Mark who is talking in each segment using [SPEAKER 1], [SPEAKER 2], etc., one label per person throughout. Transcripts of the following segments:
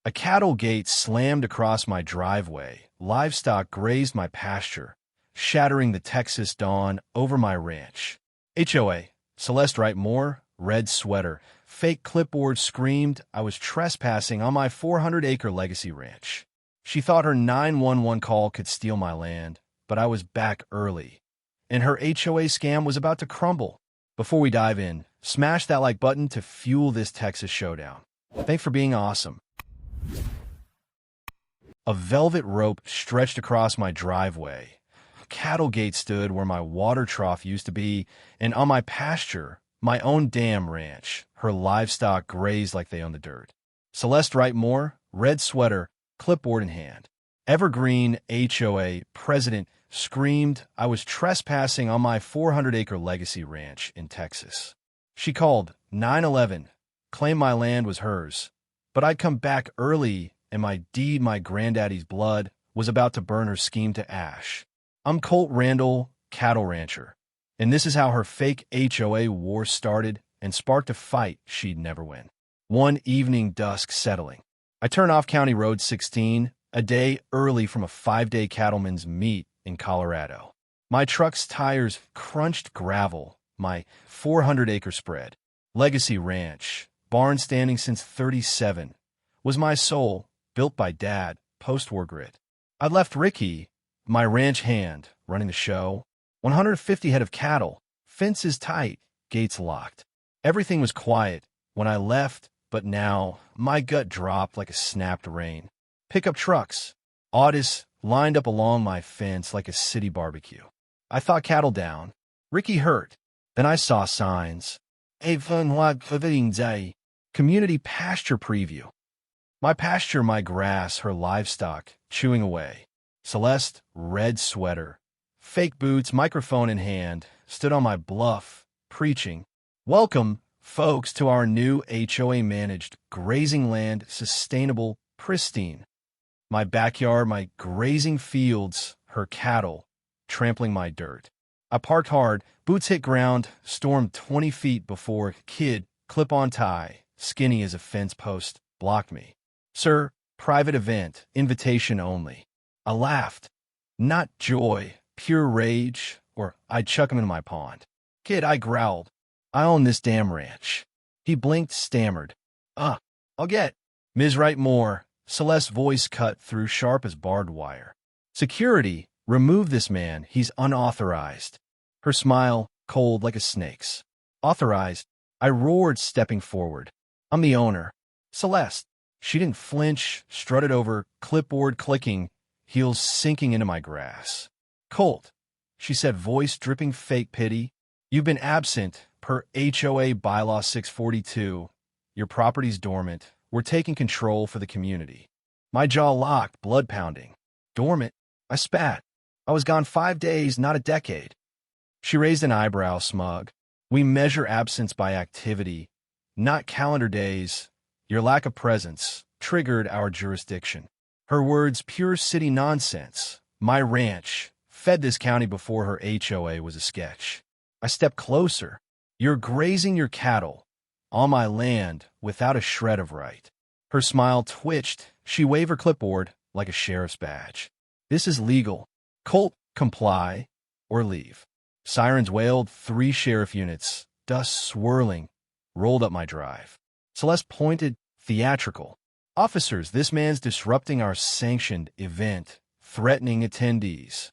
[SPEAKER 1] A cattle gate slammed across my driveway. Livestock grazed my pasture, shattering the Texas dawn over my ranch. HOA, Celeste write more, red sweater, fake clipboard screamed I was trespassing on my 400-acre legacy ranch. She thought her 911 call could steal my land, but I was back early, and her HOA scam was about to crumble. Before we dive in, smash that like button to fuel this Texas showdown. Thanks for being awesome. A velvet rope stretched across my driveway. A cattle gate stood where my water trough used to be, and on my pasture, my own damn ranch, her livestock grazed like they owned the dirt. Celeste write more, red sweater, clipboard in hand. Evergreen HOA president screamed I was trespassing on my 400-acre legacy ranch in Texas. She called 911, claimed my land was hers, but I'd come back early and my deed, my granddaddy's blood, was about to burn her scheme to ash. I'm Colt Randall, cattle rancher, and this is how her fake HOA war started and sparked a fight she'd never win. One evening, dusk settling. I turn off County Road 16, a day early from a 5-day cattleman's meet in Colorado. My truck's tires crunched gravel, my 400-acre spread. Legacy ranch, barn standing since 37, was my soul, built by Dad, post-war grit. I'd left Ricky, my ranch hand, running the show. 150 head of cattle, fences tight, gates locked. Everything was quiet when I left, but now my gut dropped like a snapped rein. Pickup trucks, Audis, lined up along my fence like a city barbecue. I thought cattle down. Ricky hurt. Then I saw signs. A fun day. Community pasture preview. My pasture, my grass, her livestock, chewing away. Celeste, red sweater, fake boots, microphone in hand, stood on my bluff, preaching. Welcome, folks, to our new HOA-managed grazing land, sustainable, pristine. My backyard, my grazing fields, her cattle, trampling my dirt. I parked hard, boots hit ground, stormed 20 feet before kid, clip-on tie, skinny as a fence post, blocked me. Sir, private event, invitation only. I laughed. Not joy, pure rage, or I'd chuck him in my pond. Kid, I growled. I own this damn ranch. He blinked, stammered. I'll get. Ms. Wright Moore, Celeste's voice cut through sharp as barbed wire. Security, remove this man, he's unauthorized. Her smile, cold like a snake's. Authorized, I roared, stepping forward. I'm the owner. Celeste. She didn't flinch, strutted over, clipboard clicking, heels sinking into my grass. Colt, she said, voice dripping fake pity. You've been absent, per HOA Bylaw 642. Your property's dormant. We're taking control for the community. My jaw locked, blood pounding. Dormant? I spat. I was gone 5 days, not a decade. She raised an eyebrow, smug. We measure absence by activity, not calendar days. Your lack of presence triggered our jurisdiction. Her words, pure city nonsense. My ranch fed this county before her HOA was a sketch. I stepped closer. You're grazing your cattle on my land without a shred of right. Her smile twitched. She waved her clipboard like a sheriff's badge. This is legal. Colt, comply or leave. Sirens wailed, 3 sheriff units, dust swirling, rolled up my drive. Celeste pointed, theatrical. Officers, this man's disrupting our sanctioned event, threatening attendees.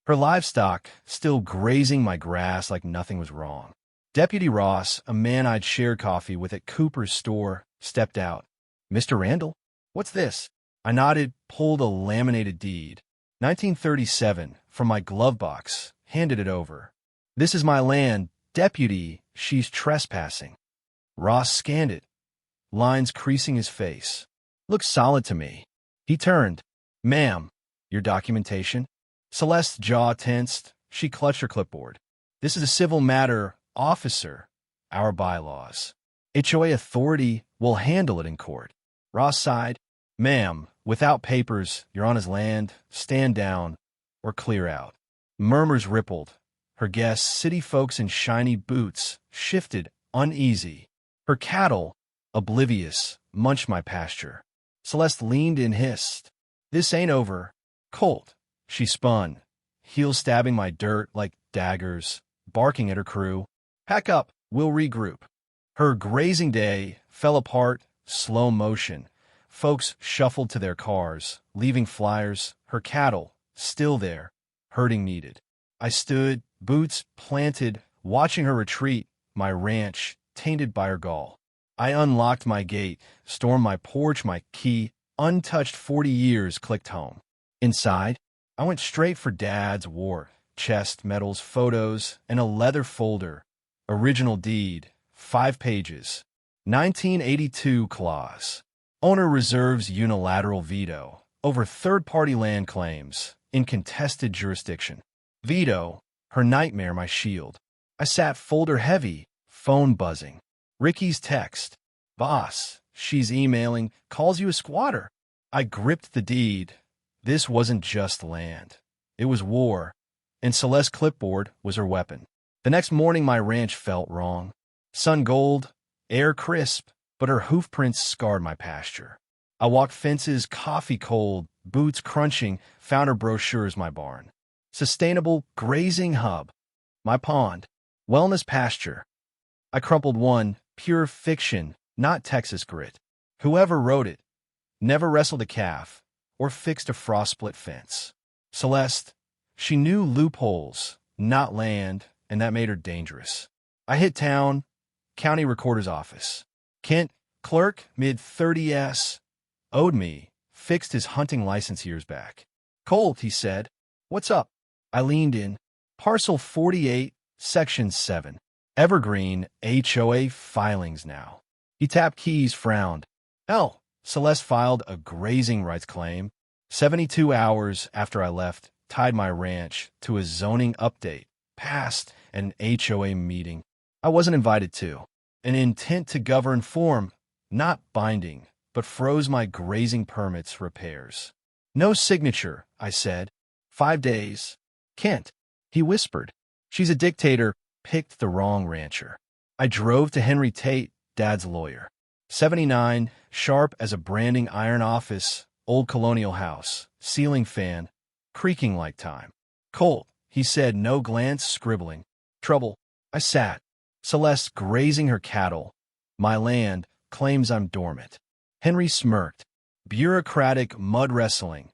[SPEAKER 1] Her livestock still grazing my grass like nothing was wrong. Deputy Ross, a man I'd shared coffee with at Cooper's store, stepped out. Mr. Randall? What's this? I nodded, pulled a laminated deed. 1937, from my glove box, handed it over. This is my land, deputy, she's trespassing. Ross scanned it, lines creasing his face. Looks solid to me. He turned. Ma'am, your documentation? Celeste's jaw tensed. She clutched her clipboard. This is a civil matter, officer. Our bylaws. HOA authority will handle it in court. Ross sighed. Ma'am, without papers, you're on his land. Stand down or clear out. Murmurs rippled. Her guests, city folks in shiny boots, shifted, uneasy. Her cattle, oblivious, munched my pasture. Celeste leaned and hissed. This ain't over. Colt. She spun, heels stabbing my dirt like daggers, barking at her crew. Pack up, we'll regroup. Her grazing day fell apart, slow motion. Folks shuffled to their cars, leaving flyers, her cattle, still there, herding needed. I stood, boots planted, watching her retreat, my ranch, tainted by her gall. I unlocked my gate, stormed my porch, my key, untouched 40 years clicked home. Inside, I went straight for Dad's war chest, medals, photos, and a leather folder. Original deed, 5 pages. 1982 clause. Owner reserves unilateral veto over third-party land claims in contested jurisdiction. Veto, her nightmare, my shield. I sat folder heavy, phone buzzing. Ricky's text. Boss, she's emailing, calls you a squatter. I gripped the deed. This wasn't just land. It was war, and Celeste's clipboard was her weapon. The next morning, my ranch felt wrong. Sun gold, air crisp, but her hoofprints scarred my pasture. I walked fences, coffee cold, boots crunching, found her brochures, my barn. Sustainable grazing hub, my pond. Wellness pasture. I crumpled one, pure fiction, not Texas grit. Whoever wrote it never wrestled a calf or fixed a frost-split fence. Celeste, she knew loopholes, not land, and that made her dangerous. I hit town, county recorder's office. Kent, clerk, mid-30s, owed me, fixed his hunting license years back. Colt, he said, what's up? I leaned in. Parcel 48, Section 7. Evergreen, HOA filings now. He tapped keys, frowned. Hell, Celeste filed a grazing rights claim. 72 hours after I left, tied my ranch to a zoning update, passed an HOA meeting I wasn't invited to. An intent to govern form, not binding, but froze my grazing permits repairs. No signature, I said. 5 days. Kent, he whispered. She's a dictator, picked the wrong rancher. I drove to Henry Tate, Dad's lawyer. 79, sharp as a branding iron office, old colonial house, ceiling fan, creaking like time. Colt, he said, no glance, scribbling. Trouble. I sat. Celeste grazing her cattle. My land claims I'm dormant. Henry smirked. Bureaucratic mud wrestling.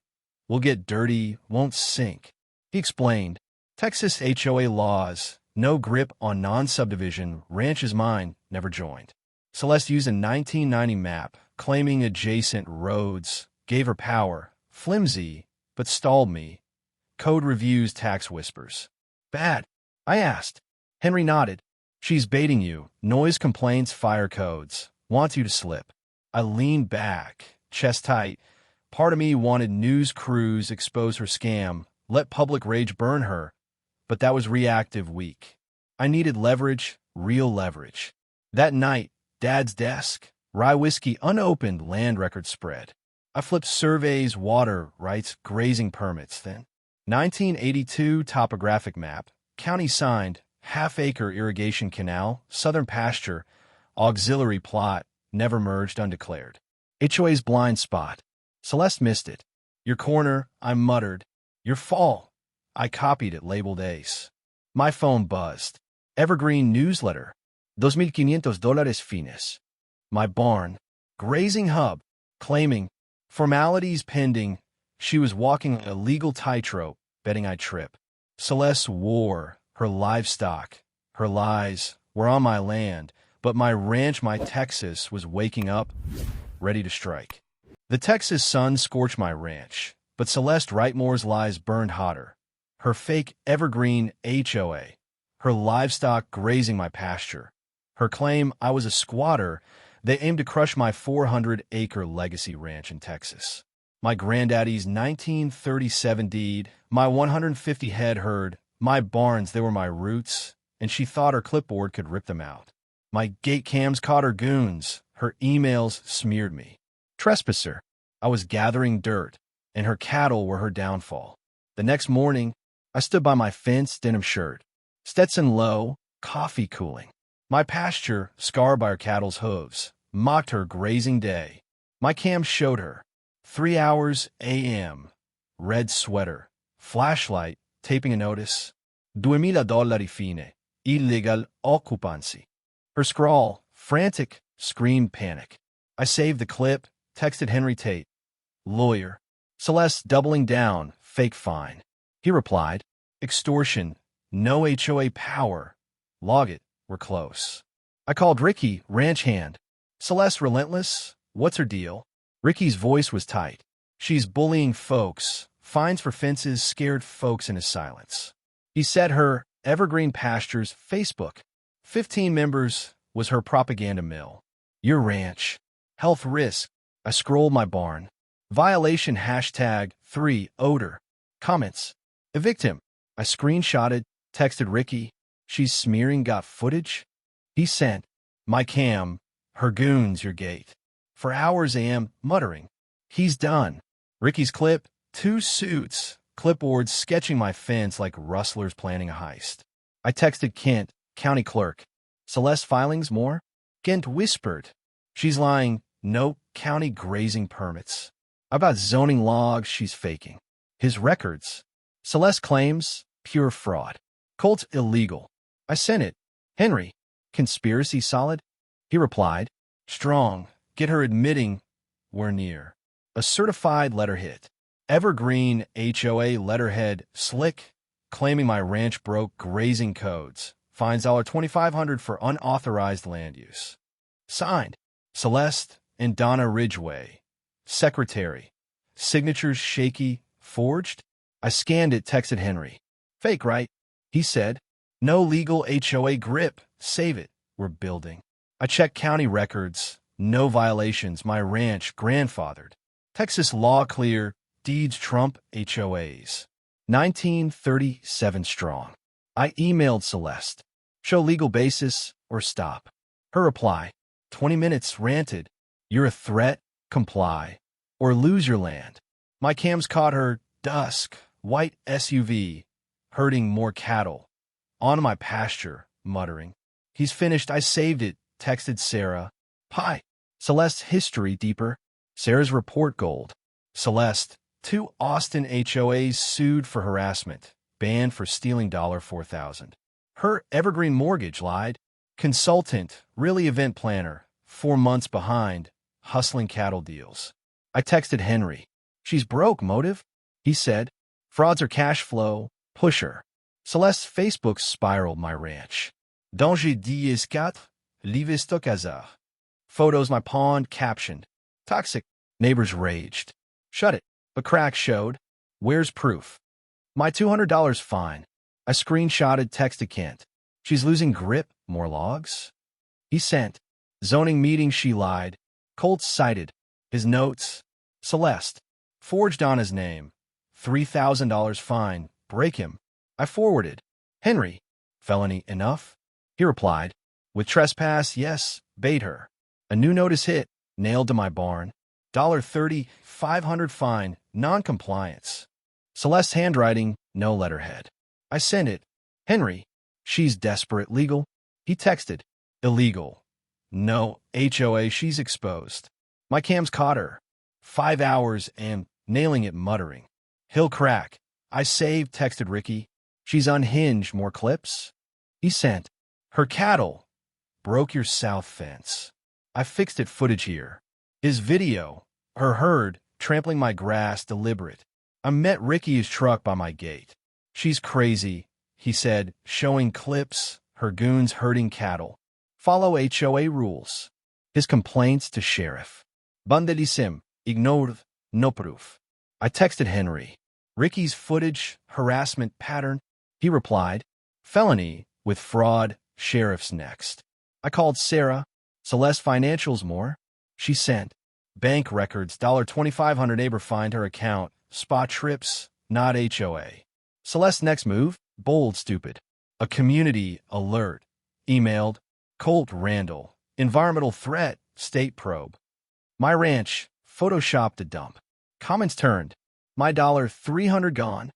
[SPEAKER 1] We'll get dirty, won't sink. He explained. Texas HOA laws, no grip on non-subdivision, ranch is mine, never joined. Celeste used a 1990 map, claiming adjacent roads, gave her power, flimsy, but stalled me. Code reviews, tax whispers. Bad? I asked. Henry nodded. She's baiting you, noise complaints, fire codes, wants you to slip. I leaned back, chest tight. Part of me wanted news crews expose her scam, let public rage burn her, but that was reactive weak. I needed leverage, real leverage. That night, Dad's desk, rye whiskey unopened, land record spread. I flipped surveys, water rights, grazing permits, then 1982 topographic map, county signed, half-acre irrigation canal, southern pasture, auxiliary plot, never merged, undeclared. HOA's blind spot. Celeste missed it. Your corner, I muttered. Your fall. I copied it, labeled ace. My phone buzzed. Evergreen newsletter. $2,500 fines. My barn. Grazing hub. Claiming. Formalities pending. She was walking a legal tightrope, betting I'd trip. Celeste wore. Her livestock. Her lies were on my land, but my ranch, my Texas, was waking up, ready to strike. The Texas sun scorched my ranch, but Celeste Wrightmore's lies burned hotter. Her fake evergreen HOA, her livestock grazing my pasture, her claim I was a squatter, they aimed to crush my 400-acre legacy ranch in Texas. My granddaddy's 1937 deed, my 150-head herd, my barns, they were my roots, and she thought her clipboard could rip them out. My gate cams caught her goons, her emails smeared me. Trespasser. I was gathering dirt, and her cattle were her downfall. The next morning, I stood by my fence, denim shirt, Stetson low, coffee cooling. My pasture, scarred by her cattle's hooves, mocked her grazing day. My cam showed her. 3 hours a.m. Red sweater. Flashlight. Taping a notice. $2,000 fine. Illegal occupancy. Her scrawl. Frantic. Scream panic. I saved the clip. Texted Henry Tate. Lawyer. Celeste doubling down. Fake fine. He replied. Extortion. No HOA power. Log it. We're close. I called Ricky, ranch hand. Celeste relentless. What's her deal? Ricky's voice was tight. She's bullying folks. Fines for fences scared folks into silence. He said her Evergreen Pastures Facebook. 15 members was her propaganda mill. Your ranch. Health risk. I scrolled my barn. Violation hashtag 3 odor. Comments. Evict him. I screenshotted, texted Ricky. She's smearing got footage? He sent. My cam. Her goons your gate. For hours am muttering. He's done. Ricky's clip. 2 suits. Clipboards sketching my fence like rustlers planning a heist. I texted Kent, county clerk. Celeste filings more? Kent whispered. She's lying. No county grazing permits. About zoning logs she's faking. His records. Celeste claims pure fraud. Colt illegal. I sent it. Henry. Conspiracy solid? He replied. Strong. Get her admitting we're near. A certified letter hit. Evergreen HOA letterhead slick. Claiming my ranch broke grazing codes. Fines $2,500 for unauthorized land use. Signed. Celeste and Donna Ridgway. Secretary. Signatures shaky. Forged? I scanned it, texted Henry. Fake, right? He said. No legal HOA grip. Save it. We're building. I checked county records. No violations. My ranch grandfathered. Texas law clear. Deeds trump HOAs. 1937 strong. I emailed Celeste. Show legal basis or stop. Her reply. 20 minutes ranted. You're a threat. Comply. Or lose your land. My cams caught her. Dusk. White SUV. Herding more cattle. On my pasture. Muttering. He's finished. I saved it. Texted Sarah. Pie. Celeste's history deeper. Sarah's report gold. Celeste. 2 Austin HOAs sued for harassment. Banned for stealing $4,000. Her Evergreen mortgage lied. Consultant. Really event planner. 4 months behind. Hustling cattle deals. I texted Henry. She's broke, motive? He said. Frauds are cash flow. Pusher. Celeste's Facebook spiraled my ranch. Danger 10 Livestock hasard. Photos my pond captioned. Toxic. Neighbors raged. Shut it. But crack showed. Where's proof? My $200 fine. I screenshotted, texted Kent. She's losing grip. More logs? He sent. Zoning meeting she lied. Colt cited. His notes. Celeste. Forged on his name. $3,000 fine. Break him. I forwarded. Henry. Felony enough? He replied. With trespass, yes. Bait her. A new notice hit. Nailed to my barn. $30, $500 fine. Non-compliance. Celeste's handwriting. No letterhead. I sent it. Henry. She's desperate. Legal? He texted. Illegal. No HOA. She's exposed. My cams caught her. 5 hours and nailing it muttering. He'll crack. I saved, texted Ricky. She's unhinged. More clips? He sent. Her cattle. Broke your south fence. I fixed it. Footage here. His video. Her herd. Trampling my grass. Deliberate. I met Ricky's truck by my gate. She's crazy, he said, showing clips. Her goons herding cattle. Follow HOA rules. His complaints to sheriff. Vandalism. Ignored. No proof. I texted Henry. Ricky's footage. Harassment pattern. He replied. Felony. With fraud. Sheriff's next. I called Sarah. Celeste financials more. She sent. Bank records. $2,500 neighbor find her account. Spot trips. Not HOA. Celeste's next move. Bold stupid. A community alert. Emailed. Colt Randall. Environmental threat. State probe. My ranch. Photoshopped a dump. Comments turned. My $300 gone.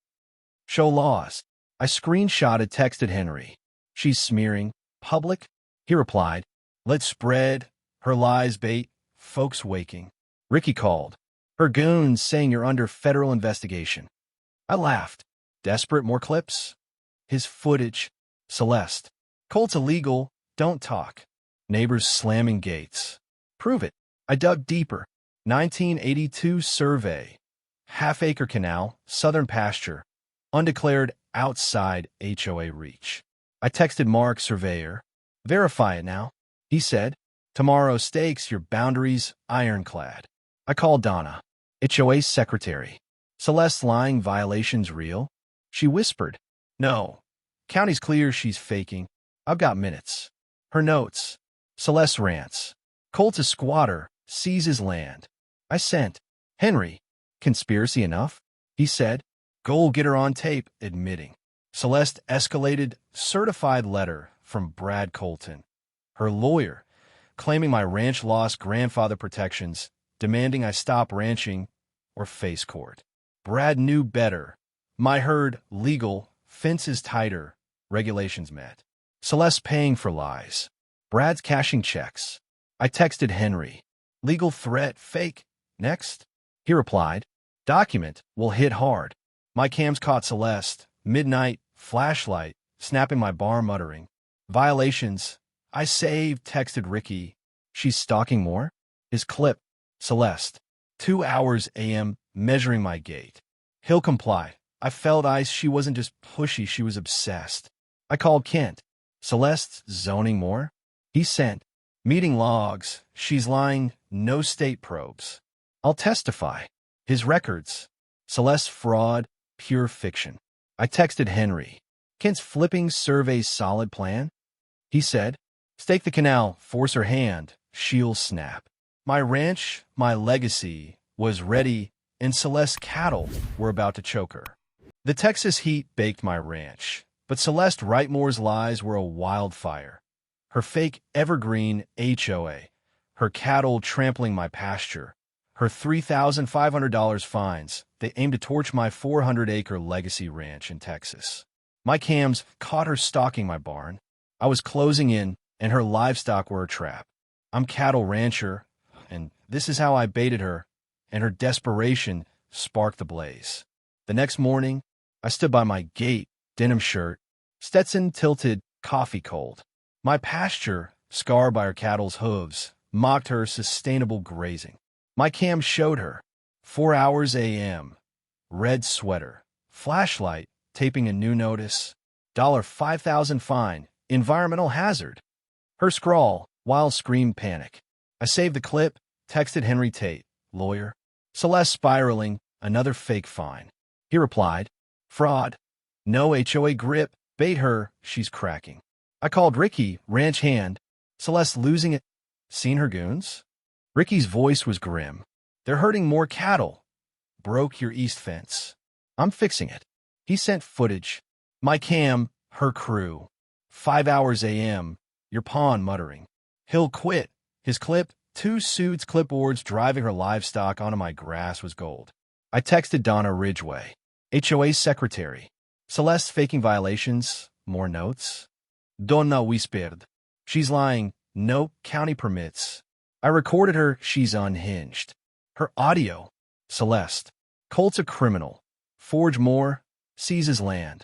[SPEAKER 1] Show laws. I screenshotted, texted Henry. She's smearing. Public? He replied. Let's spread. Her lies bait. Folks waking. Ricky called. Her goons saying you're under federal investigation. I laughed. Desperate, more clips? His footage. Celeste. Colt's illegal. Don't talk. Neighbors slamming gates. Prove it. I dug deeper. 1982 survey. Half-acre canal, southern pasture. Undeclared outside HOA reach. I texted Mark, surveyor. Verify it now. He said, tomorrow stakes your boundaries ironclad. I called Donna, HOA secretary. Celeste lying violations real? She whispered, no. County's clear she's faking. I've got minutes. Her notes. Celeste rants. Colt's a squatter, seizes land. I sent. Henry. Conspiracy enough? He said. Goal get her on tape, admitting. Celeste escalated certified letter from Brad Colton. Her lawyer, claiming my ranch lost grandfather protections, demanding I stop ranching or face court. Brad knew better. My herd, legal, fences tighter, regulations met. Celeste paying for lies. Brad's cashing checks. I texted Henry. Legal threat, fake. Next? He replied, document will hit hard. My cams caught Celeste, midnight, flashlight, snapping my bar muttering. Violations. I saved, texted Ricky. She's stalking more? His clip. Celeste. 2 hours a.m. measuring my gait. He'll comply. I felt ice. She wasn't just pushy, she was obsessed. I called Kent. Celeste's zoning more? He sent. Meeting logs. She's lying. No state probes. I'll testify. His records. Celeste fraud. Pure fiction. I texted Henry. Kent's flipping survey's solid plan? He said. Stake the canal. Force her hand. She'll snap. My ranch, my legacy, was ready, and Celeste's cattle were about to choke her. The Texas heat baked my ranch, but Celeste Wrightmore's lies were a wildfire. Her fake evergreen HOA, her cattle trampling my pasture, her $3,500 fines. They aimed to torch my 400-acre legacy ranch in Texas. My cams caught her stalking my barn. I was closing in, and her livestock were a trap. I'm cattle rancher, and this is how I baited her, and her desperation sparked the blaze. The next morning, I stood by my gate, denim shirt, Stetson tilted, coffee cold. My pasture, scarred by her cattle's hooves, mocked her sustainable grazing. My cam showed her. 4 hours a.m. Red sweater. Flashlight, taping a new notice. $5,000 fine. Environmental hazard. Her scrawl, wild scream panic. I saved the clip, texted Henry Tate, lawyer. Celeste spiraling, another fake fine. He replied, fraud. No HOA grip, bait her, she's cracking. I called Ricky, ranch hand. Celeste losing it. Seen her goons? Ricky's voice was grim. They're herding more cattle. Broke your east fence. I'm fixing it. He sent footage. My cam, her crew. 5 hours a.m. Your pawn muttering. He'll quit. His clip, 2 suits clipboards driving her livestock onto my grass was gold. I texted Donna Ridgway, HOA secretary. Celeste faking violations. More notes. Donna whispered. She's lying. No county permits. I recorded her. She's unhinged. Her audio. Celeste. Colt's a criminal. Forge more. Seizes land.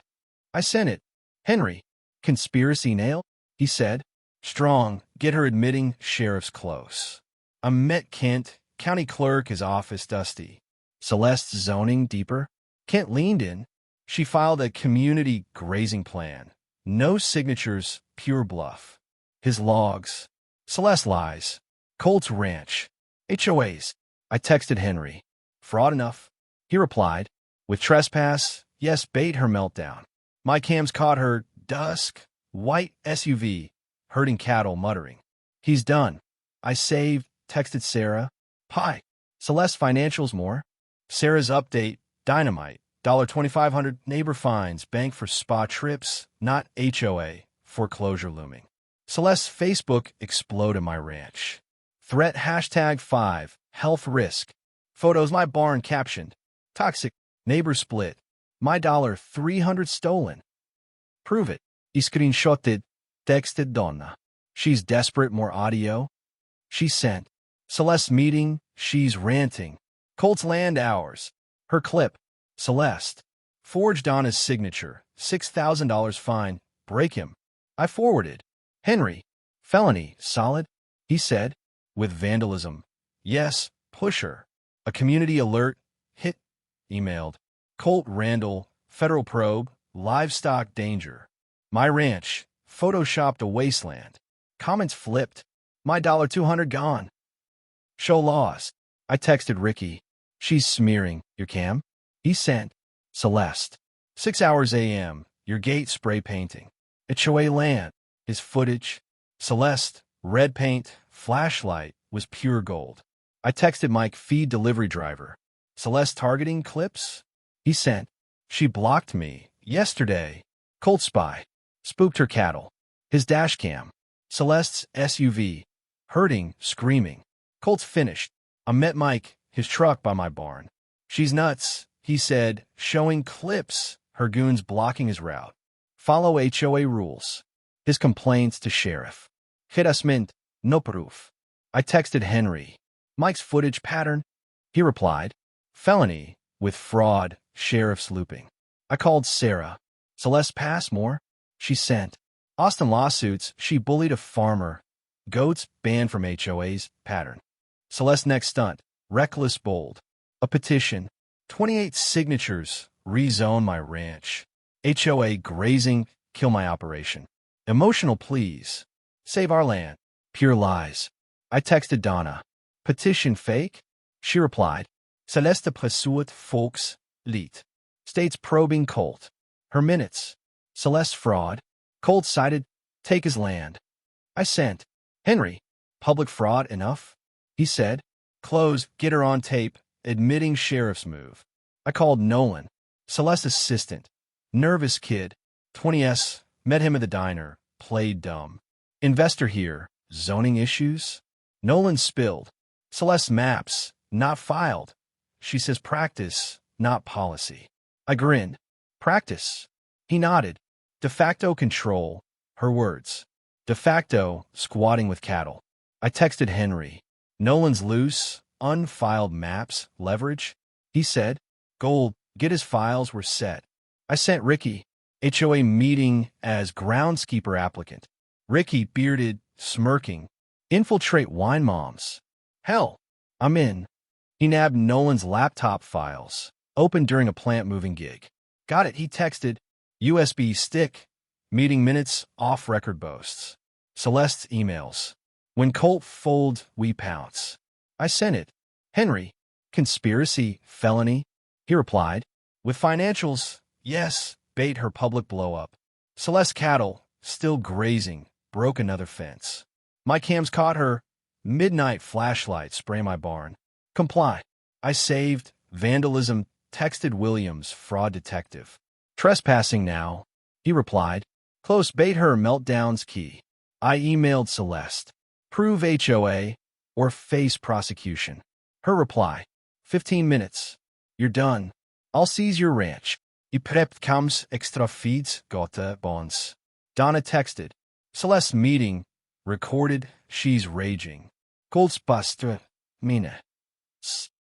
[SPEAKER 1] I sent it. Henry. Conspiracy nail? He said. Strong. Get her admitting sheriff's close. I met Kent. County clerk, his office dusty. Celeste zoning deeper. Kent leaned in. She filed a community grazing plan. No signatures, pure bluff. His logs. Celeste lies. Colt's ranch. HOAs. I texted Henry. Fraud enough. He replied. With trespass, yes, bait her meltdown. My cams caught her. Dusk. White SUV. Herding cattle, muttering. He's done. I saved. Texted Sarah. Hi. Celeste financials more. Sarah's update. Dynamite. $2,500 neighbor fines. Bank for spa trips. Not HOA. Foreclosure looming. Celeste's Facebook explode in my ranch. Threat #5. Health risk. Photos my barn captioned. Toxic. Neighbor split. My $300 stolen. Prove it. He screenshotted. Texted Donna. She's desperate. More audio. She sent. Celeste meeting. she's ranting. Colt's land ours. Her clip. Celeste. Forged on his signature. $6,000 fine. Break him. I forwarded. Henry. Felony. Solid? He said. With vandalism. Yes. Pusher. A community alert. Hit. Emailed. Colt Randall. Federal probe. Livestock danger. My ranch. Photoshopped a wasteland. Comments flipped. My $200 gone. Show lost. I texted Ricky. She's smearing. Your cam? He sent. Celeste. 6 hours a.m. Your gate spray painting. HOA land. His footage. Celeste. Red paint. Flashlight. Was pure gold. I texted Mike, feed delivery driver. Celeste targeting clips? He sent. She blocked me. Yesterday. Colt spy. Spooked her cattle. His dash cam. Celeste's SUV. Hurting, screaming. Colt's finished. I met Mike, his truck by my barn. She's nuts, he said, showing clips. Her goons blocking his route. Follow HOA rules. His complaints to sheriff. Harassment, no proof. I texted Henry. Mike's footage pattern? He replied. Felony, with fraud, sheriff's looping. I called Sarah. Celeste Passmore? She sent. Austin lawsuits, she bullied a farmer. Goats banned from HOA's pattern. Celeste next stunt. Reckless bold. A petition. 28 signatures. Rezone my ranch. HOA grazing. Kill my operation. Emotional pleas. Save our land. Pure lies. I texted Donna. Petition fake? She replied. Celeste pursuit folks. Lied. States probing Colt. Her minutes. Celeste fraud. Colt cited. Take his land. I sent. Henry. Public fraud enough? He said. Close. Get her on tape. Admitting sheriff's move. I called Nolan. Celeste's assistant. Nervous kid. 20s. Met him at the diner. Played dumb. Investor here. Zoning issues? Nolan spilled. Celeste maps. Not filed. She says practice, not policy. I grinned. Practice. He nodded. De facto control. Her words. De facto squatting with cattle. I texted Henry. Nolan's loose, unfiled maps, leverage. He said. Gold, get his files were set. I sent Ricky. HOA meeting as groundskeeper applicant. Ricky bearded, smirking. Infiltrate wine moms. Hell, I'm in. He nabbed Nolan's laptop files. Opened during a plant moving gig. Got it, he texted. USB stick. Meeting minutes, off-record boasts. Celeste's emails. When Colt folds, we pounce. I sent it. Henry. Conspiracy, felony? He replied. With financials, yes, bait her public blow-up. Celeste cattle, still grazing, broke another fence. My cams caught her. Midnight flashlight spray my barn. Comply. I saved. Vandalism. Texted Williams, fraud detective. Trespassing now. He replied. Close bait her meltdowns key. I emailed Celeste. Prove HOA or face prosecution. Her reply. 15 minutes. You're done. I'll seize your ranch. I prept kams extra feeds gata bonds. Donna texted. Celeste meeting. Recorded. She's raging. Goldsbuster. Mina.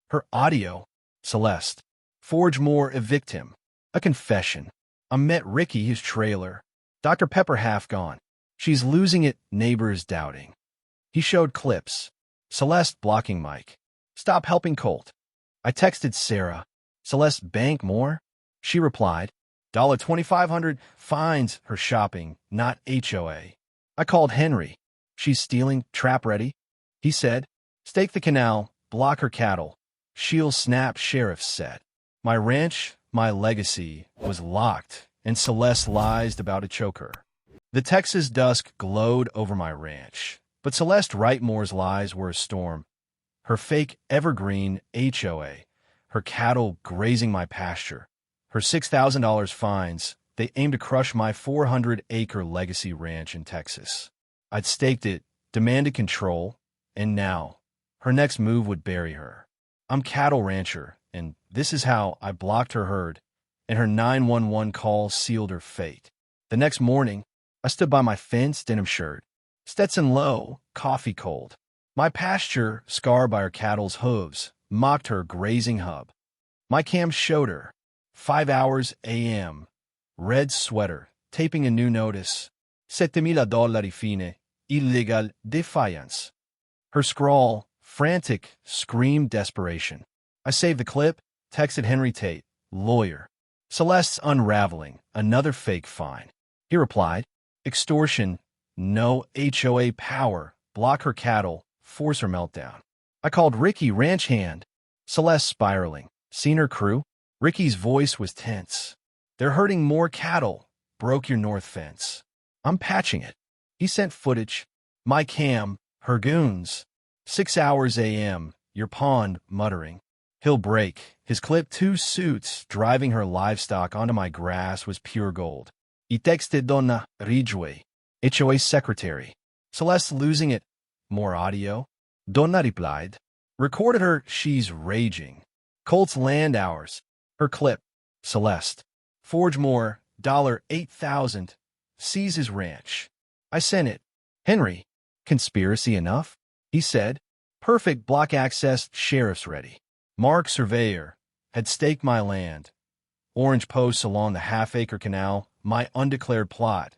[SPEAKER 1] Her audio. Celeste. Forge more, evict him. A confession. I met Ricky, his trailer. Dr. Pepper half gone. She's losing it, neighbors doubting. He showed clips. Celeste blocking Mike. Stop helping Colt. I texted Sarah. Celeste bank more? She replied. $2,500 fines her shopping, not HOA. I called Henry. She's stealing, trap ready. He said. Stake the canal, block her cattle. She'll snap, sheriff said. My ranch, my legacy, was locked, and Celeste lies about to choke her. The Texas dusk glowed over my ranch, but Celeste Wrightmore's lies were a storm. Her fake evergreen HOA, her cattle grazing my pasture, her $6,000 fines, they aimed to crush my 400-acre legacy ranch in Texas. I'd staked it, demanded control, and now, her next move would bury her. I'm cattle rancher, and this is how I blocked her herd, and her 911 call sealed her fate. The next morning, I stood by my fence, denim shirt, Stetson low, coffee cold. My pasture, scarred by her cattle's hooves, mocked her grazing hub. My cam showed her. 5 hours a.m. Red sweater, taping a new notice. $7,000 fine. Illegal defiance. Her scrawl, frantic, screamed desperation. I saved the clip, texted Henry Tate, lawyer. Celeste's unraveling, another fake fine. He replied, extortion, no HOA power, block her cattle, force her meltdown. I called Ricky ranch hand. Celeste spiraling. Seen her crew? Ricky's voice was tense. They're herding more cattle. Broke your north fence. I'm patching it. He sent footage. My cam, her goons. 6 hours a.m. Your pond, muttering. He'll break. His clip 2 suits, driving her livestock onto my grass was pure gold. I texted Donna Ridgway, HOA secretary. Celeste losing it. More audio. Donna replied. Recorded her, she's raging. Colt's land hours. Her clip. Celeste. Forge more, $8,000. Seize his ranch. I sent it. Henry. Conspiracy enough? He said. Perfect block access, sheriff's ready. Mark Surveyor. Had staked my land. Orange posts along the half-acre canal, my undeclared plot,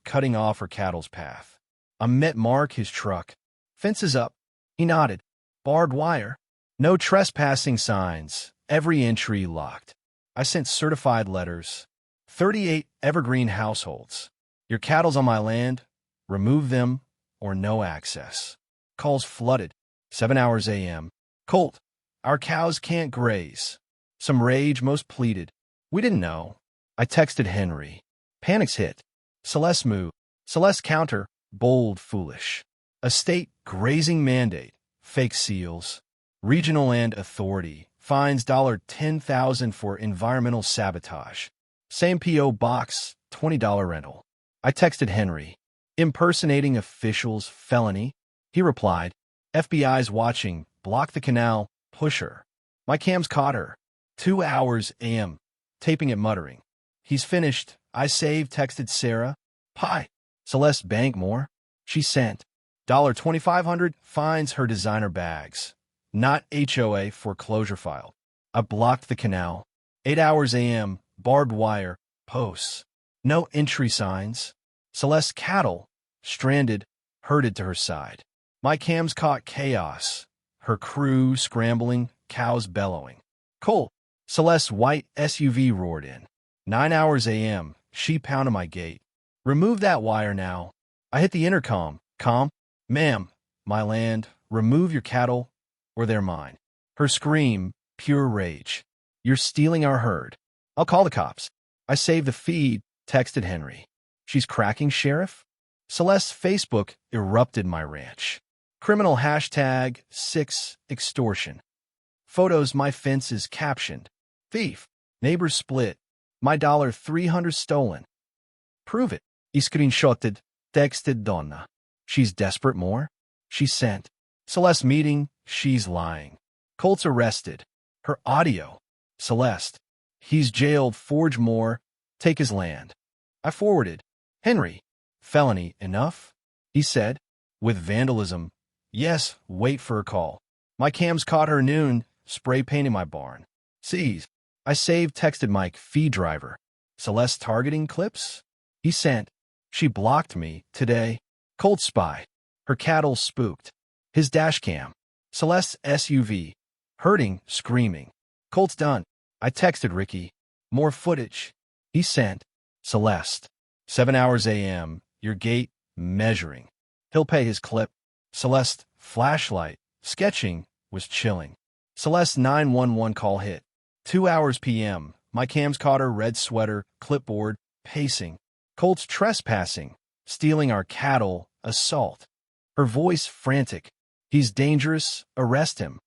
[SPEAKER 1] cutting off her cattle's path. I met Mark, his truck. Fences up. He nodded. Barbed wire. No trespassing signs. Every entry locked. I sent certified letters. 38 evergreen households. Your cattle's on my land. Remove them or no access. Calls flooded. 7 hours a.m. Colt, our cows can't graze. Some rage, most pleaded. We didn't know. I texted Henry. Panics hit. Celeste move. Celeste counter. Bold, foolish. A state grazing mandate. Fake seals. Regional Land Authority. Fines $10,000 for environmental sabotage. Same P.O. Box, $20 rental. I texted Henry. Impersonating officials, felony. He replied. FBI's watching. Block the canal. Push her. My cams caught her. 2 hours a.m. Taping it muttering. He's finished. I saved, texted Sarah. Pie. Celeste bank more. She sent. $2,500 fines her designer bags. Not HOA foreclosure filed. I blocked the canal. 8 hours a.m. Barbed wire. Posts. No entry signs. Celeste cattle. Stranded. Herded to her side. My cams caught chaos. Her crew scrambling. Cows bellowing. Colt. Celeste's white SUV roared in. 9 hours a.m. She pounded my gate. Remove that wire now. I hit the intercom. Calm. Ma'am. My land. Remove your cattle or they're mine. Her scream. Pure rage. You're stealing our herd. I'll call the cops. I saved the feed. Texted Henry. She's cracking, Sheriff? Celeste's Facebook erupted my ranch. Criminal hashtag 6 extortion. Photos my fence is captioned. Thief. Neighbors split. My $300 stolen. Prove it. He screenshotted. Texted Donna. She's desperate more? She sent. Celeste meeting. She's lying. Colt's arrested. Her audio. Celeste. He's jailed. Forge more. Take his land. I forwarded. Henry. Felony enough? He said. With vandalism. Yes, wait for a call. My cams caught her noon. Spray painting my barn. Seize. I saved, texted Mike, feed driver. Celeste targeting clips? He sent. She blocked me today. Colt spy. Her cattle spooked. His dash cam. Celeste's SUV. Herding, screaming. Colt's done. I texted Ricky. More footage. He sent. Celeste. 7 hours a.m. Your gate, measuring. He'll pay his clip. Celeste, flashlight. Sketching, was chilling. Celeste 911 call hit. 2 hours p.m. My cams caught her red sweater, clipboard, pacing. Colt's trespassing. Stealing our cattle, assault. Her voice frantic. He's dangerous, arrest him.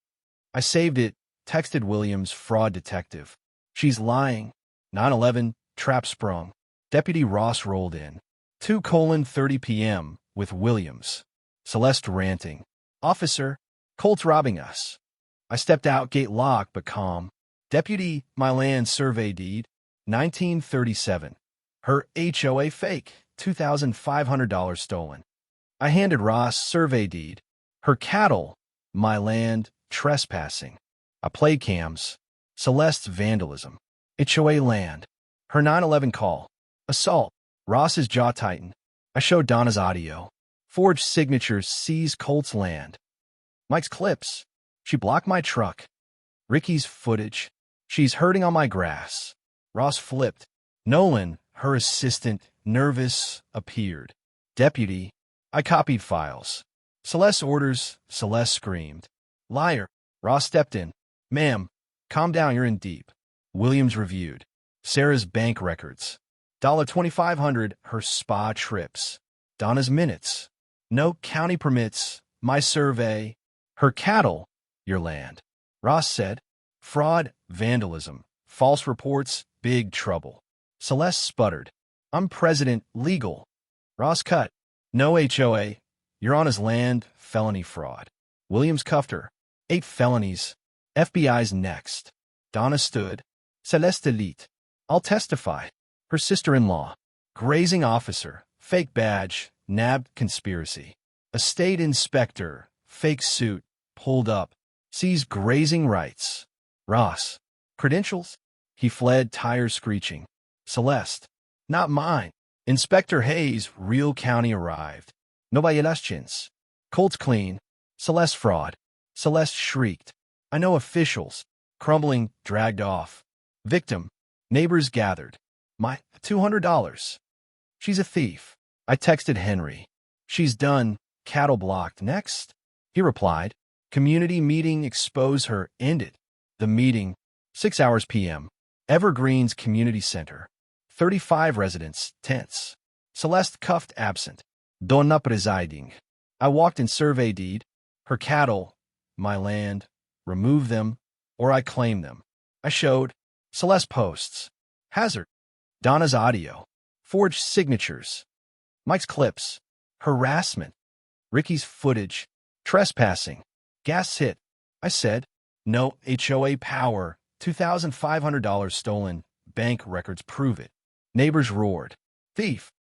[SPEAKER 1] I saved it, texted Williams, fraud detective. She's lying. 9/11, trap sprung. Deputy Ross rolled in. 2:30 p.m. with Williams. Celeste ranting. Officer, Colt's robbing us. I stepped out, gate locked but calm. Deputy, my land survey deed. 1937. Her HOA fake. $2,500 stolen. I handed Ross survey deed. Her cattle, my land, trespassing. I played cams. Celeste's vandalism. HOA land. Her 911 call. Assault. Ross's jaw tightened. I showed Donna's audio. Forged signatures seize Colt's land. Mike's clips. She blocked my truck. Ricky's footage. She's herding on my grass. Ross flipped. Nolan, her assistant, nervous, appeared. Deputy. I copied files. Celeste orders. Celeste screamed. Liar. Ross stepped in. Ma'am, calm down, you're in deep. Williams reviewed. Sarah's bank records. $2,500 her spa trips. Donna's minutes. No county permits. My survey. Her cattle. Your land. Ross said. Fraud, vandalism, false reports, big trouble. Celeste sputtered. I'm president, legal. Ross cut. No HOA. You're on his land, felony fraud. Williams cuffed her. 8 felonies. FBI's next. Donna stood. Celeste elite. I'll testify. Her sister-in-law. Grazing officer. Fake badge. Nabbed conspiracy. Estate inspector. Fake suit. Pulled up. Seized grazing rights. Ross. Credentials? He fled, tires screeching. Celeste. Not mine. Inspector Hayes, real county arrived. No violations. Colt's clean. Celeste fraud. Celeste shrieked. I know officials. Crumbling, dragged off. Victim. Neighbors gathered. My $200. She's a thief. I texted Henry. She's done. Cattle blocked. Next? He replied. Community meeting expose her. Ended. The meeting. 6 hours p.m. Evergreens Community Center. 35 residents. Tense. Celeste cuffed absent. Donna presiding. I walked in survey deed. Her cattle. My land. Remove them. Or I claim them. I showed. Celeste posts. Hazard. Donna's audio. Forged signatures. Mike's clips. Harassment. Ricky's footage. Trespassing. Gas hit. I said. No HOA power. $2,500 stolen. Bank records prove it. Neighbors roared. Thief.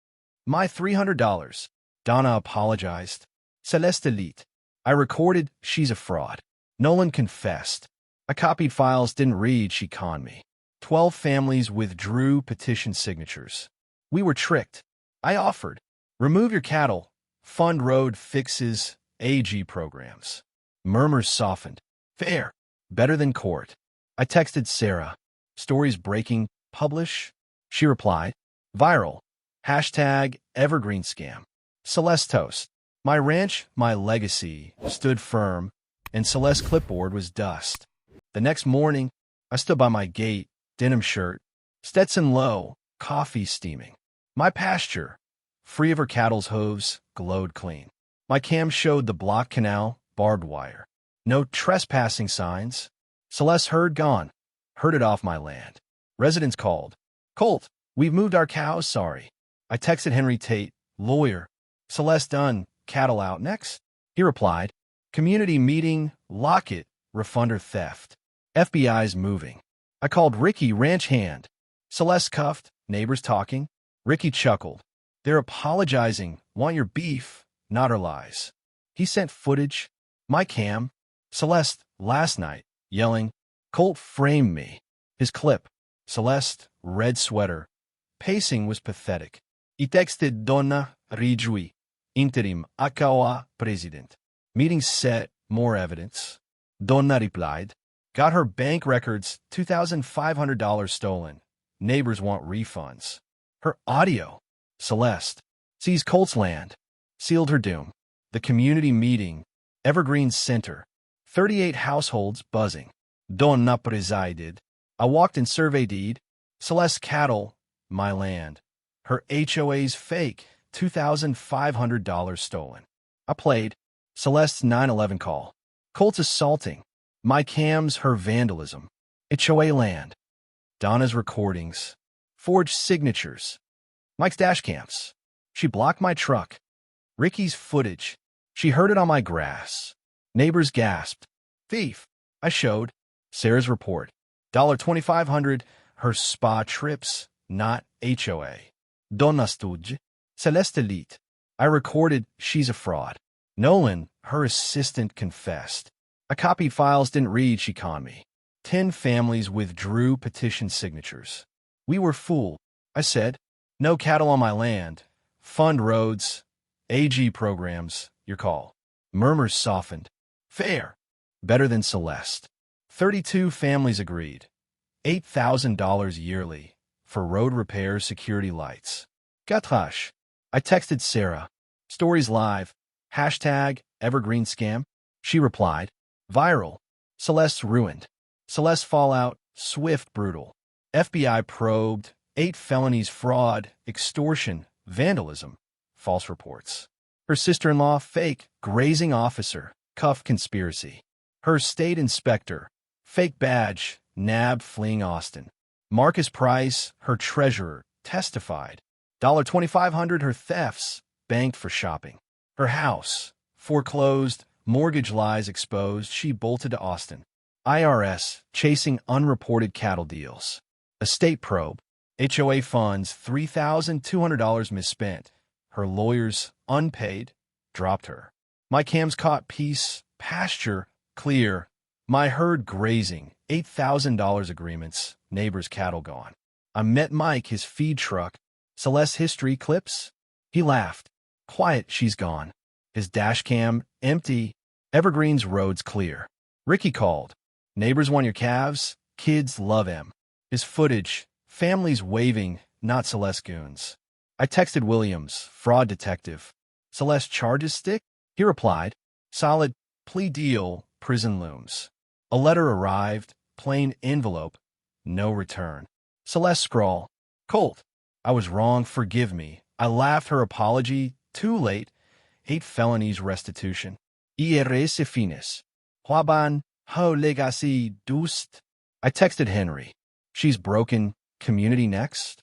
[SPEAKER 1] My $300. Donna apologized. Celeste elite. I recorded. She's a fraud. Nolan confessed. I copied files, didn't read, she conned me. 12 families withdrew petition signatures. We were tricked. I offered. Remove your cattle. Fund road fixes. AG programs. Murmurs softened. Fair. Better than court. I texted Sarah. Stories breaking. Publish? She replied. Viral. Hashtag evergreen scam. Celeste toast. My ranch, my legacy, stood firm, and Celeste's clipboard was dust. The next morning, I stood by my gate, denim shirt, Stetson low, coffee steaming. My pasture, free of her cattle's hooves, glowed clean. My cam showed the block canal, barbed wire. No trespassing signs. Celeste herd gone. Herded off my land. Residents called. Colt, we've moved our cows, sorry. I texted Henry Tate, lawyer. Celeste done, cattle out next? He replied. Community meeting, lock it, refunder theft. FBI's moving. I called Ricky ranch hand. Celeste cuffed, neighbors talking. Ricky chuckled. They're apologizing, want your beef, not her lies. He sent footage. My cam. Celeste, last night, yelling. Colt framed me. His clip. Celeste, red sweater. Pacing was pathetic. He texted Donna, Rijui. Interim, HOA president. Meeting set, more evidence. Donna replied. Got her bank records, $2,500 stolen. Neighbors want refunds. Her audio. Celeste. Seized Colt's land. Sealed her doom. The community meeting. Evergreen Center. 38 households buzzing. Donna presided. I walked in survey deed. Celeste cattle. My land. Her HOA's fake. $2,500 stolen. I played. Celeste's 911 call. Colt's assaulting. My cams, her vandalism. HOA land. Donna's recordings. Forged signatures. Mike's dash cams. She blocked my truck. Ricky's footage. She heard it on my grass. Neighbors gasped. Thief. I showed. Sarah's report. $2,500. Her spa trips, not HOA. Donna Stugge. Celeste elite. I recorded. She's a fraud. Nolan, her assistant, confessed. I copied files, didn't read, she conned me. 10 families withdrew petition signatures. We were fooled, I said. No cattle on my land. Fund roads. AG programs. Your call. Murmurs softened. Fair. Better than Celeste. 32 families agreed. $8,000 yearly for road repairs, security lights. Gatrash. I texted Sarah. Stories live. Hashtag evergreen scam. She replied. Viral. Celeste's ruined. Celeste fallout. Swift, brutal. FBI probed. 8 felonies: fraud, extortion, vandalism. False reports. Her sister-in-law, fake, grazing officer, cuff conspiracy. Her state inspector, fake badge, nabbed fleeing Austin. Marcus Price, her treasurer, testified. $2,500 her thefts, banked for shopping. Her house, foreclosed, mortgage lies exposed, she bolted to Austin. IRS, chasing unreported cattle deals. Estate probe, HOA funds, $3,200 misspent. Her lawyers, unpaid, dropped her. My cams caught peace, pasture, clear. My herd grazing, $8,000 agreements, neighbors' cattle gone. I met Mike, his feed truck. Celeste history clips? He laughed. Quiet, she's gone. His dash cam, empty. Evergreen's roads clear. Ricky called. Neighbors want your calves. Kids love him. His footage, families waving, not Celeste goons. I texted Williams, fraud detective. Celeste charges stick? He replied. Solid, plea deal, prison looms. A letter arrived, plain envelope, no return. Celeste scrawl. Colt, I was wrong, forgive me. I laughed her apology, too late. 8 felonies restitution. IRS finis. Juaban, ho legacy dust. I texted Henry. She's broken, community next?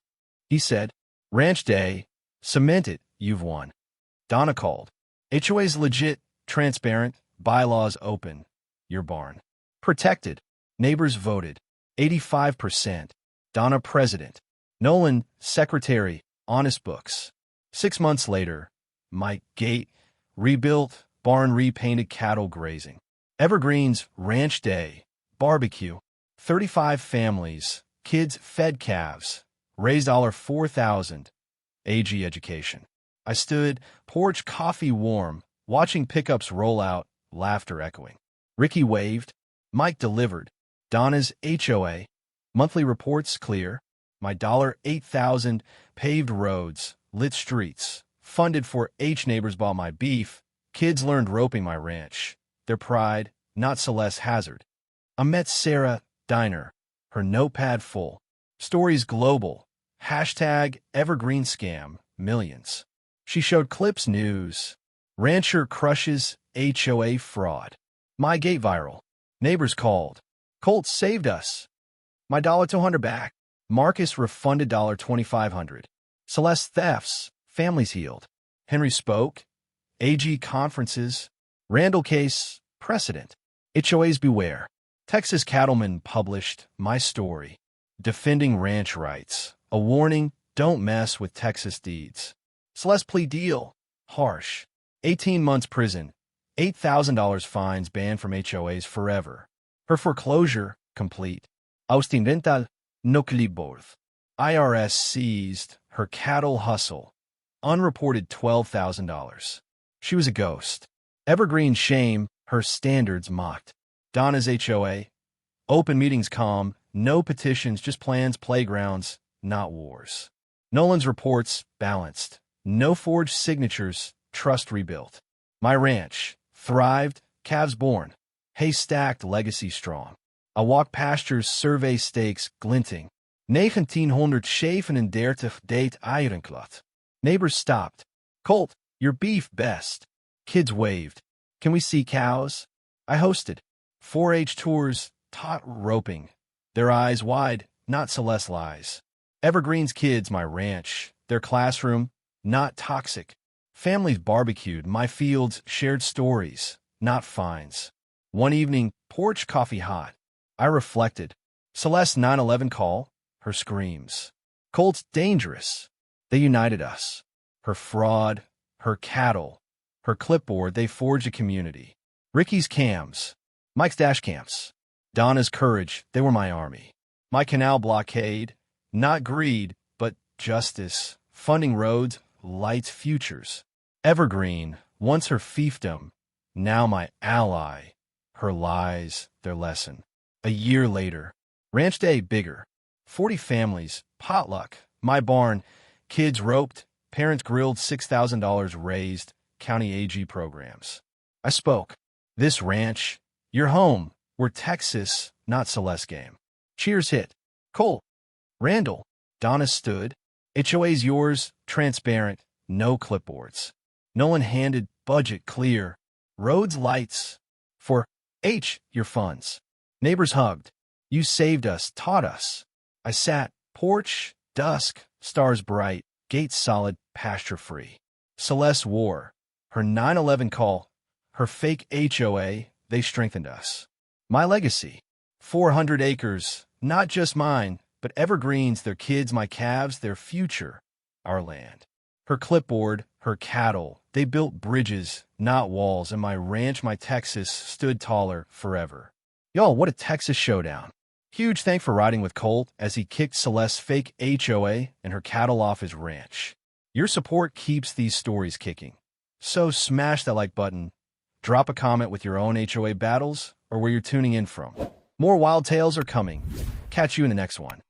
[SPEAKER 1] He said, Ranch day, cement it, you've won. Donna called. HOA's legit, transparent, bylaws open. Your barn. Protected. Neighbors voted. 85%. Donna president. Nolan secretary. Honest books. 6 months later, Mike gate, rebuilt, barn repainted, cattle grazing. Evergreen's ranch day, barbecue. 35 families, kids fed calves. Raised $4,000. AG education. I stood, porch coffee warm, watching pickups roll out, laughter echoing. Ricky waved. Mike delivered. Donna's HOA. Monthly reports clear. My $8,000, paved roads, lit streets, funded for neighbors bought my beef, kids learned roping my ranch. Their pride, not Celeste hazard. I met Sarah, diner, her notepad full. Stories global. Hashtag evergreen scam, millions. She showed clips news. Rancher crushes HOA fraud. My gate viral. Neighbors called. Colt saved us. My $200 back. Marcus refunded $2,500. Celeste thefts. Families healed. Henry spoke. AG conferences. Randall case. Precedent. HOAs beware. Texas cattleman published my story. Defending ranch rights. A warning, don't mess with Texas deeds. Celeste plea deal. Harsh. 18 months prison. $8,000 fines, banned from HOAs forever. Her foreclosure, complete. Austindental, Nukliborth. IRS seized her cattle hustle. Unreported $12,000. She was a ghost. Evergreen shame, her standards mocked. Donna's HOA. Open meetings calm, no petitions, just plans, playgrounds, not wars. Nolan's reports, balanced. No forged signatures, trust rebuilt. My ranch, thrived, calves born. Hay stacked, legacy strong. I walk pastures, survey stakes, glinting. 1930 date Ironclad. Neighbors stopped. Colt, your beef best. Kids waved. Can we see cows? I hosted. 4-H tours, taught roping. Their eyes wide, not Celeste lies. Evergreen's kids, my ranch. Their classroom, not toxic. Families barbecued, my fields, shared stories, not fines. One evening, porch coffee hot. I reflected. Celeste's 9/11 call, her screams. Colt's dangerous. They united us. Her fraud, her cattle, Her clipboard, they forged a community. Ricky's cams, Mike's dash cams, Donna's courage, they were my army. My canal blockade, not greed, but justice, funding roads, lights, futures. Evergreen, once her fiefdom, now my ally. Her lies, their lesson. A year later, ranch day bigger. 40 families, potluck, my barn, kids roped, parents grilled, $6,000 raised, county AG programs. I spoke. This ranch, your home, we're Texas, not Celeste game. Cheers hit. Colt Randall. Donna stood. HOA's yours, transparent, no clipboards. Nolan handed, budget clear. Roads lights. For your funds. Neighbors hugged. You saved us, taught us. I sat, porch, dusk, stars bright, gates solid, pasture free. Celeste wore. Her 9/11 call, her fake HOA, they strengthened us. My legacy. 400 acres, not just mine, but evergreens, their kids, my calves, their future, our land. Her clipboard, her cattle, they built bridges, not walls, and my ranch, my Texas, stood taller forever. Y'all, what a Texas showdown. Huge thank for riding with Colt as he kicked Celeste's fake HOA and her cattle off his ranch. Your support keeps these stories kicking. So smash that like button, drop a comment with your own HOA battles or where you're tuning in from. More wild tales are coming. Catch you in the next one.